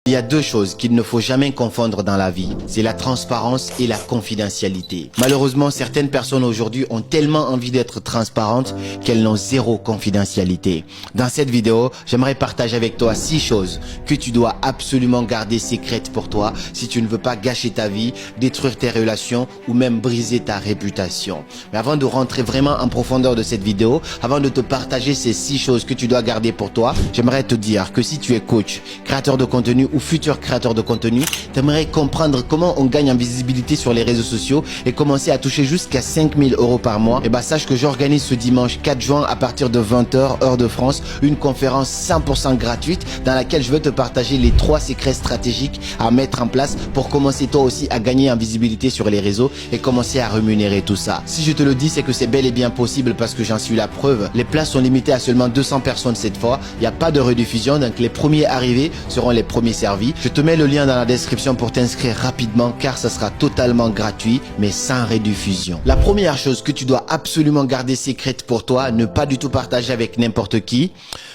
Il y a deux choses qu'il ne faut jamais confondre dans la vie, c'est la transparence et la confidentialité. Malheureusement, certaines personnes aujourd'hui ont tellement envie d'être transparentes qu'elles n'ont zéro confidentialité. Dans cette vidéo, j'aimerais partager avec toi 6 choses que tu dois absolument garder secrètes pour toi si tu ne veux pas gâcher ta vie, détruire tes relations ou même briser ta réputation. Mais avant de rentrer vraiment en profondeur de cette vidéo, avant de te partager ces 6 choses que tu dois garder pour toi, j'aimerais te dire que si tu es coach, créateur de contenu ou futur créateur de contenu, tu aimerais comprendre comment on gagne en visibilité sur les réseaux sociaux et commencer à toucher jusqu'à 5 000 € par mois, et bah sache que j'organise ce dimanche 4 juin à partir de 20 h heure de France, une conférence 100% gratuite dans laquelle je vais te partager les 3 secrets stratégiques à mettre en place pour commencer toi aussi à gagner en visibilité sur les réseaux et commencer à rémunérer tout ça. Si je te le dis, c'est que c'est bel et bien possible parce que j'en suis la preuve. Les places sont limitées à seulement 200 personnes cette fois. Il n'y a pas de rediffusion, donc les premiers arrivés seront les premiers servis. Je te mets le lien dans la description pour t'inscrire rapidement car ça sera totalement gratuit mais sans rediffusion. La première chose que tu dois absolument garder secrète pour toi, ne pas du tout partager avec n'importe qui,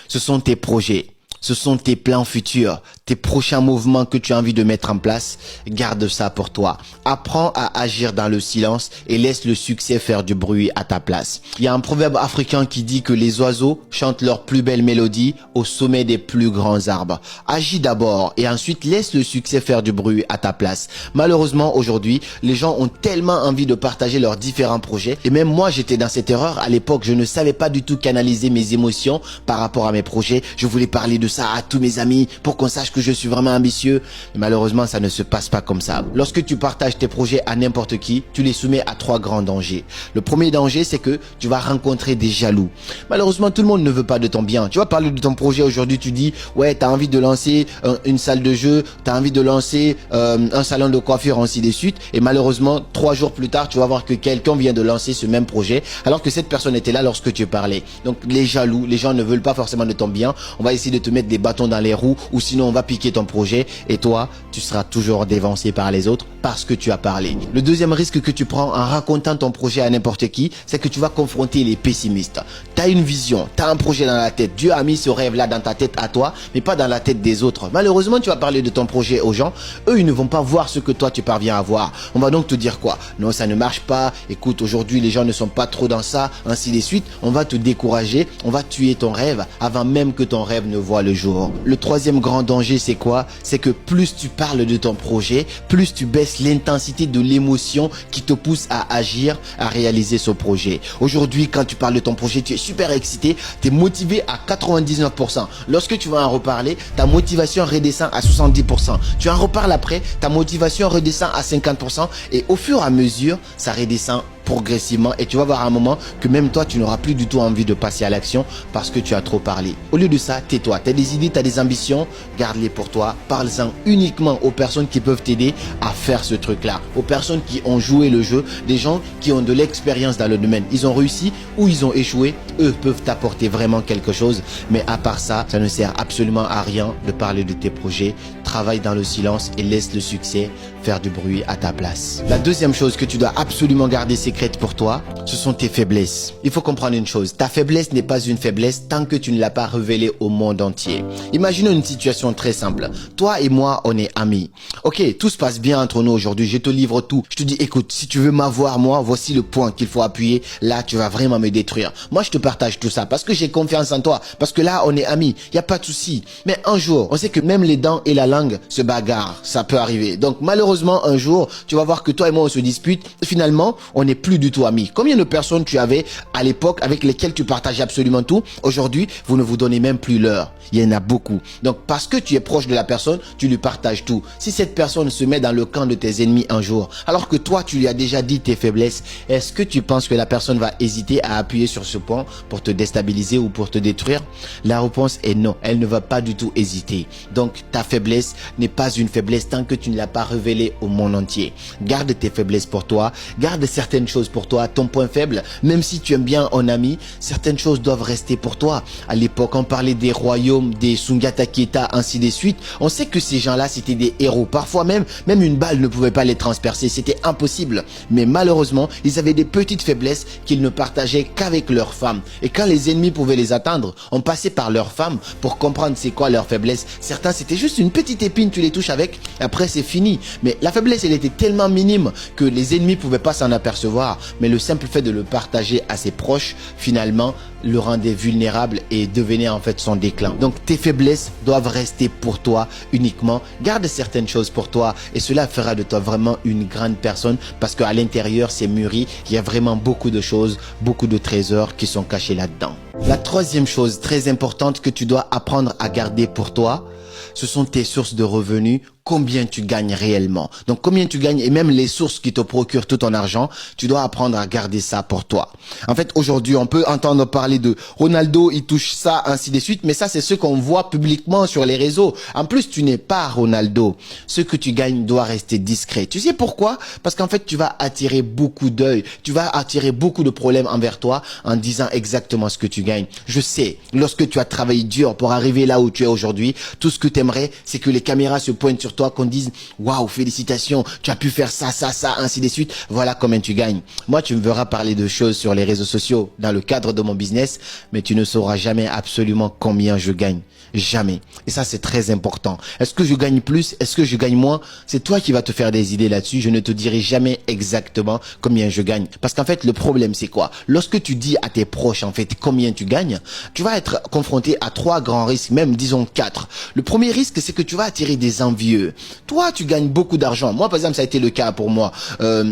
ce sont tes projets. Ce sont tes plans futurs, tes prochains mouvements que tu as envie de mettre en place. Garde ça pour toi. Apprends à agir dans le silence et laisse le succès faire du bruit à ta place. Il y a un proverbe africain qui dit que les oiseaux chantent leur plus belle mélodie au sommet des plus grands arbres. Agis d'abord et ensuite laisse le succès faire du bruit à ta place. Malheureusement, aujourd'hui, les gens ont tellement envie de partager leurs différents projets. Et même moi, j'étais dans cette erreur. À l'époque, je ne savais pas du tout canaliser mes émotions par rapport à mes projets. Je voulais parler de ça à tous mes amis pour qu'on sache que je suis vraiment ambitieux. Mais malheureusement, ça ne se passe pas comme ça. Lorsque tu partages tes projets à n'importe qui, tu les soumets à 3 grands dangers. Le premier danger, c'est que tu vas rencontrer des jaloux. Malheureusement, tout le monde ne veut pas de ton bien. Tu vas parler de ton projet aujourd'hui, tu dis, ouais, tu as envie de lancer une salle de jeu, tu as envie de lancer un salon de coiffure, ainsi de suite. Et malheureusement, 3 jours plus tard, tu vas voir que quelqu'un vient de lancer ce même projet alors que cette personne était là lorsque tu parlais. Donc, les jaloux, les gens ne veulent pas forcément de ton bien. On va essayer de te mettre des bâtons dans les roues ou sinon on va piquer ton projet et toi, tu seras toujours dévancé par les autres parce que tu as parlé. Le deuxième risque que tu prends en racontant ton projet à n'importe qui, c'est que tu vas confronter les pessimistes. Tu as une vision, tu as un projet dans la tête. Dieu a mis ce rêve-là dans ta tête à toi, mais pas dans la tête des autres. Malheureusement, tu vas parler de ton projet aux gens. Eux, ils ne vont pas voir ce que toi, tu parviens à voir. On va donc te dire quoi? Non, ça ne marche pas. Écoute, aujourd'hui, les gens ne sont pas trop dans ça, ainsi de suite. On va te décourager, on va tuer ton rêve avant même que ton rêve ne voie le jour. Le troisième grand danger, c'est quoi? C'est que plus tu parles de ton projet, plus tu baisses l'intensité de l'émotion qui te pousse à agir, à réaliser ce projet. Aujourd'hui, quand tu parles de ton projet, tu es super excité, tu es motivé à 99%. Lorsque tu vas en reparler, ta motivation redescend à 70%. Tu en reparles après, ta motivation redescend à 50% et au fur et à mesure, ça redescend progressivement et tu vas voir à un moment que même toi tu n'auras plus du tout envie de passer à l'action parce que tu as trop parlé. Au lieu de ça, tais-toi. Tu as des idées, tu as des ambitions, garde-les pour toi. Parle-en uniquement aux personnes qui peuvent t'aider à faire ce truc-là, aux personnes qui ont joué le jeu, des gens qui ont de l'expérience dans le domaine. Ils ont réussi ou ils ont échoué, eux peuvent t'apporter vraiment quelque chose. Mais à part ça, ça ne sert absolument à rien de parler de tes projets. Travaille dans le silence et laisse le succès faire du bruit à ta place. La deuxième chose que tu dois absolument garder secrète pour toi, ce sont tes faiblesses. Il faut comprendre une chose, ta faiblesse n'est pas une faiblesse tant que tu ne l'as pas révélée au monde entier. Imaginons une situation très simple. Toi et moi, on est amis. Ok, tout se passe bien entre nous aujourd'hui, je te livre tout. Je te dis, écoute, si tu veux m'avoir moi, voici le point qu'il faut appuyer. Là, tu vas vraiment me détruire. Moi, je te partage tout ça parce que j'ai confiance en toi. Parce que là, on est amis. Il n'y a pas de souci. Mais un jour, on sait que même les dents et la langue se bagarrent. Ça peut arriver. Donc, malheureusement, un jour, tu vas voir que toi et moi, on se dispute. Finalement, on n'est plus du tout amis. Combien de personnes tu avais à l'époque avec lesquelles tu partageais absolument tout? Aujourd'hui, vous ne vous donnez même plus l'heure. Il y en a beaucoup. Donc, parce que tu es proche de la personne, tu lui partages tout. Si cette personne se met dans le camp de tes ennemis un jour, alors que toi, tu lui as déjà dit tes faiblesses, est-ce que tu penses que la personne va hésiter à appuyer sur ce point pour te déstabiliser ou pour te détruire? La réponse est non. Elle ne va pas du tout hésiter. Donc, ta faiblesse n'est pas une faiblesse tant que tu ne l'as pas révélée au monde entier. Garde tes faiblesses pour toi. Garde certaines choses choses pour toi, ton point faible, même si tu aimes bien un ami, certaines choses doivent rester pour toi. À l'époque, on parlait des royaumes, des Sundiata Keita, ainsi de suite. On sait que ces gens-là, c'était des héros. Parfois même une balle ne pouvait pas les transpercer. C'était impossible. Mais malheureusement, ils avaient des petites faiblesses qu'ils ne partageaient qu'avec leurs femmes. Et quand les ennemis pouvaient les atteindre, on passait par leurs femmes pour comprendre c'est quoi leur faiblesse. Certains, c'était juste une petite épine, tu les touches avec, après c'est fini. Mais la faiblesse, elle était tellement minime que les ennemis pouvaient pas s'en apercevoir. Mais le simple fait de le partager à ses proches, finalement, le rendait vulnérable et devenait en fait son déclin. Donc tes faiblesses doivent rester pour toi uniquement. Garde certaines choses pour toi et cela fera de toi vraiment une grande personne parce qu'à l'intérieur c'est mûri. Il y a vraiment beaucoup de choses, beaucoup de trésors qui sont cachés là-dedans. La troisième chose très importante que tu dois apprendre à garder pour toi, ce sont tes sources de revenus. Combien tu gagnes réellement. Donc combien tu gagnes et même les sources qui te procurent tout ton argent, tu dois apprendre à garder ça pour toi. En fait, aujourd'hui, on peut entendre parler de Ronaldo, il touche ça, ainsi de suite, mais ça, c'est ce qu'on voit publiquement sur les réseaux. En plus, tu n'es pas Ronaldo. Ce que tu gagnes doit rester discret. Tu sais pourquoi? Parce qu'en fait, tu vas attirer beaucoup d'œil, tu vas attirer beaucoup de problèmes envers toi en disant exactement ce que tu gagnes. Je sais, lorsque tu as travaillé dur pour arriver là où tu es aujourd'hui, tout ce que tu aimerais, c'est que les caméras se pointent sur toi, qu'on dise waouh, félicitations, tu as pu faire ça, ainsi de suite. Voilà combien tu gagnes. Moi, tu me verras parler de choses sur les réseaux sociaux dans le cadre de mon business, mais tu ne sauras jamais absolument combien je gagne. Jamais. Et ça, c'est très important. Est-ce que je gagne plus? Est-ce que je gagne moins? C'est toi qui vas te faire des idées là-dessus. Je ne te dirai jamais exactement combien je gagne. Parce qu'en fait, le problème, c'est quoi? Lorsque tu dis à tes proches, en fait, combien tu gagnes, tu vas être confronté à 3 grands risques, même disons 4. Le premier risque, c'est que tu vas attirer des envieux. Toi, tu gagnes beaucoup d'argent. Moi, par exemple, ça a été le cas pour moi.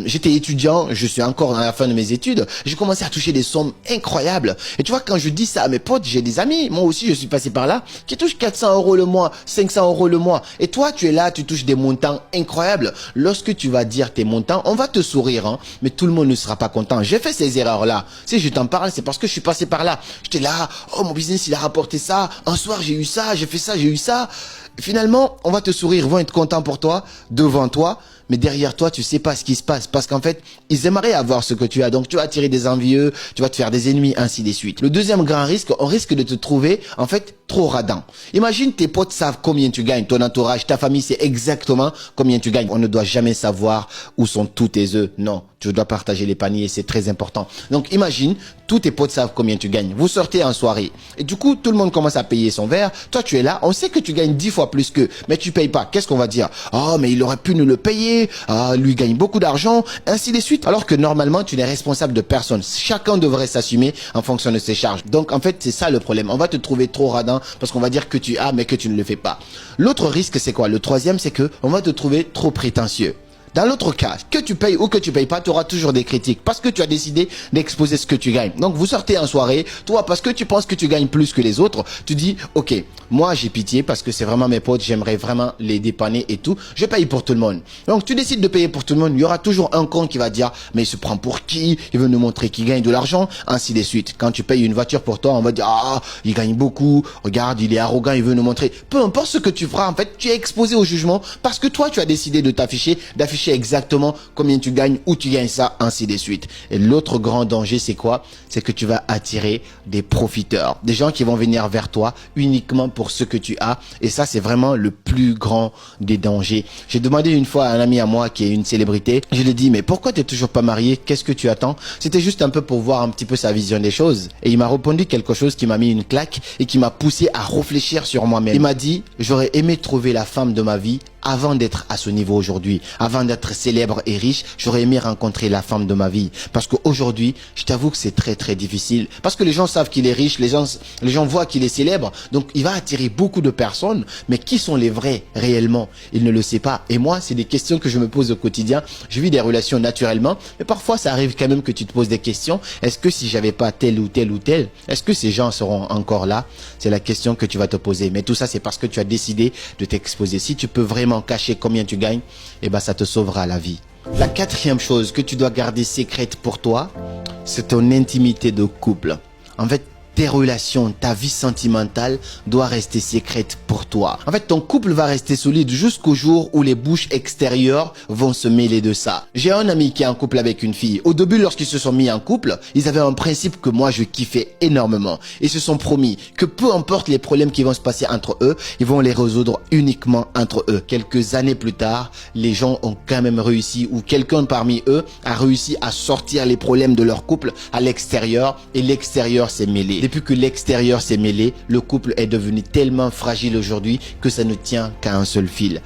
J'étais étudiant, je suis encore à la fin de mes études. J'ai commencé à toucher des sommes incroyables. Et tu vois, quand je dis ça à mes potes, j'ai des amis, moi aussi, je suis passé par là, qui touchent 400 € le mois, 500 € le mois. Et toi, tu es là, tu touches des montants incroyables. Lorsque tu vas dire tes montants, on va te sourire, hein, mais tout le monde ne sera pas content. J'ai fait ces erreurs-là. Si je t'en parle, c'est parce que je suis passé par là. J'étais là, oh, mon business, il a rapporté ça. Un soir, j'ai eu ça, j'ai fait ça, j'ai eu ça. Finalement, on va te sourire, ils vont être contents pour toi, devant toi, mais derrière toi, tu sais pas ce qui se passe parce qu'en fait, ils aimeraient avoir ce que tu as. Donc, tu vas attirer des envieux, tu vas te faire des ennemis, ainsi de suite. Le deuxième grand risque, on risque de te trouver, en fait, trop radin. Imagine, tes potes savent combien tu gagnes, ton entourage, ta famille sait exactement combien tu gagnes. On ne doit jamais savoir où sont tous tes œufs. Non, tu dois partager les paniers, c'est très important. Donc, imagine, tous tes potes savent combien tu gagnes. Vous sortez en soirée. Et du coup, tout le monde commence à payer son verre. Toi, tu es là. On sait que tu gagnes 10 fois plus qu'eux, mais tu payes pas. Qu'est-ce qu'on va dire? Oh, mais il aurait pu nous le payer. Ah, lui gagne beaucoup d'argent, ainsi de suite. Alors que normalement, tu n'es responsable de personne. Chacun devrait s'assumer en fonction de ses charges. Donc, en fait, c'est ça le problème. On va te trouver trop radin parce qu'on va dire que tu as, mais que tu ne le fais pas. L'autre risque, c'est quoi? Le troisième, c'est que on va te trouver trop prétentieux. Dans l'autre cas, que tu payes ou que tu payes pas, tu auras toujours des critiques parce que tu as décidé d'exposer ce que tu gagnes. Donc, vous sortez en soirée, toi, parce que tu penses que tu gagnes plus que les autres, tu dis, ok, moi, j'ai pitié parce que c'est vraiment mes potes, j'aimerais vraiment les dépanner et tout. Je paye pour tout le monde. Donc, tu décides de payer pour tout le monde. Il y aura toujours un con qui va dire, mais il se prend pour qui? Il veut nous montrer qu'il gagne de l'argent, ainsi de suite. Quand tu payes une voiture pour toi, on va dire, ah, il gagne beaucoup. Regarde, il est arrogant, il veut nous montrer. Peu importe ce que tu feras, en fait, tu es exposé au jugement parce que toi, tu as décidé de d'afficher exactement combien tu gagnes, où tu gagnes ça, ainsi de suite. Et l'autre grand danger, c'est quoi? C'est que tu vas attirer des profiteurs, des gens qui vont venir vers toi uniquement pour ce que tu as. Et ça, c'est vraiment le plus grand des dangers. J'ai demandé une fois à un ami à moi qui est une célébrité, je lui ai dit, mais pourquoi tu n'es toujours pas marié? Qu'est-ce que tu attends? C'était juste un peu pour voir un petit peu sa vision des choses. Et il m'a répondu quelque chose qui m'a mis une claque et qui m'a poussé à réfléchir sur moi-même. Il m'a dit, j'aurais aimé trouver la femme de ma vie avant d'être à ce niveau aujourd'hui, avant d'être célèbre et riche, j'aurais aimé rencontrer la femme de ma vie. Parce qu'aujourd'hui, je t'avoue que c'est très très difficile. Parce que les gens savent qu'il est riche, les gens voient qu'il est célèbre. Donc il va attirer beaucoup de personnes. Mais qui sont les vrais réellement? Il ne le sait pas. Et moi, c'est des questions que je me pose au quotidien. Je vis des relations naturellement. Mais parfois, ça arrive quand même que tu te poses des questions. Est-ce que si j'avais pas tel ou tel ou tel, est-ce que ces gens seront encore là? C'est la question que tu vas te poser. Mais tout ça, c'est parce que tu as décidé de t'exposer. Si tu peux vraiment cacher combien tu gagnes, eh ben ça te sauvera la vie. La quatrième chose que tu dois garder secrète pour toi, c'est ton intimité de couple. En fait, tes relations, ta vie sentimentale doit rester secrète pour toi. En fait, ton couple va rester solide jusqu'au jour où les bouches extérieures vont se mêler de ça. J'ai un ami qui est en couple avec une fille. Au début, lorsqu'ils se sont mis en couple, ils avaient un principe que moi je kiffais énormément. Ils se sont promis que peu importe les problèmes qui vont se passer entre eux, ils vont les résoudre uniquement entre eux. Quelques années plus tard, les gens ont quand même réussi, ou quelqu'un parmi eux a réussi à sortir les problèmes de leur couple à l'extérieur, et l'extérieur s'est mêlé. Depuis que l'extérieur s'est mêlé, le couple est devenu tellement fragile aujourd'hui que ça ne tient qu'à un seul fil.